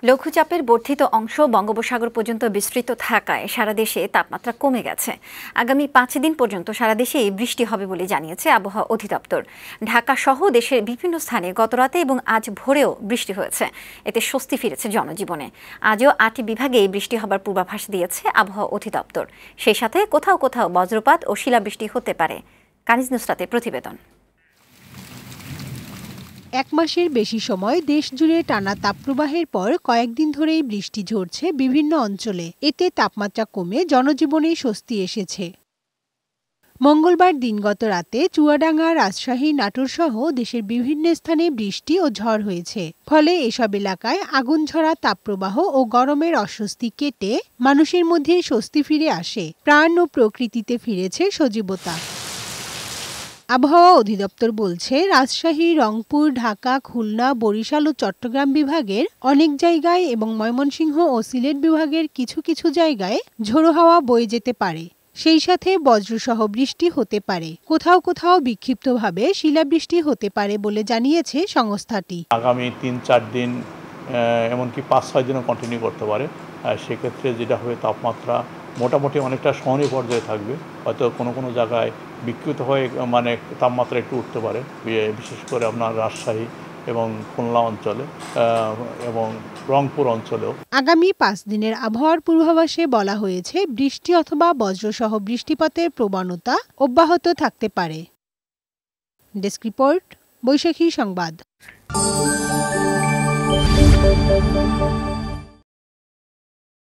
লঘুচাপের বর্ধিত অংশ বঙ্গোপসাগর পর্যন্ত বিস্তৃত থাকায় সারা দেশে তাপমাত্রা কমে গেছে। আগামী 5 দিন পর্যন্ত সারা দেশেই বৃষ্টি হবে বলে জানিয়েছে আবহাওয়া অধিদপ্তর। ঢাকা সহ দেশের বিভিন্ন স্থানে গতরাতে এবং আজ ভোরেও বৃষ্টি হয়েছে। এতে স্বস্তি ফিরেছে জনজীবনে। আজও 8 বিভাগেই বৃষ্টি হবার পূর্বাভাস দিয়েছে আবহাওয়া অধিদপ্তর। সেই সাথে কোথাও কোথাও বজ্রপাত ও শিলাবৃষ্টি হতে পারে। কানিজ নুসরাতের প্রতিবেদন। এক মাসের বেশি সময় দেশ জুড়ে টানা তাপপ্রবাহের পর কয়েকদিন ধরেই বৃষ্টি ঝরছে বিভিন্ন অঞ্চলে। এতে তাপমাত্রা কমে জনজীবনে স্বস্তি এসেছে। মঙ্গলবার দিনগত রাতে চুয়াডাঙ্গা, রাজশাহী, নাটোর সহ দেশের বিভিন্ন স্থানে বৃষ্টি ও ঝড় হয়েছে। ফলে এসব এলাকায় আগুনঝরা তাপপ্রবাহ ও গরমের অস্বস্তি কেটে মানুষের মধ্যে স্বস্তি ফিরে আসে। প্রাণ ও প্রকৃতিতে ফিরেছে সজীবতা। আবহাওয়া অধিদপ্তর বলছে, রাজশাহী, রংপুর, ঢাকা, খুলনা, বরিশাল ও চট্টগ্রাম বিভাগের অনেক জায়গায় এবং ময়মনসিংহ ও সিলেট বিভাগের কিছু কিছু জায়গায় ঝোড়ো হাওয়া বয়ে যেতে পারে। সেই সাথে বজ্রসহ বৃষ্টি হতে পারে। কোথাও কোথাও বিক্ষিপ্তভাবে শিলাবৃষ্টি হতে পারে বলে জানিয়েছে সংস্থাটি। আগামী 3-4 দিন এমনকি 5-6 দিনও কন্টিনিউ করতে পারে। সেক্ষেত্রে যেটা হবে, তাপমাত্রা মোটামুটি অনেকটা সহনীয় পর্যায়ে থাকবে। হয়তো কোনো কোনো জায়গায় বিক্ষিপ্ত হয়ে তাপমাত্রা একটু উঠতে পারে, বিশেষ করে আপনার রাজশাহী এবং খুলনা অঞ্চলে এবং রংপুর অঞ্চলেও। আগামী 5 দিনের আবহাওয়ার পূর্বাভাসে বলা হয়েছে, বৃষ্টি অথবা বজ্রসহ বৃষ্টিপাতের প্রবণতা অব্যাহত থাকতে পারে। ডেস্ক রিপোর্ট, বৈশাখী সংবাদ।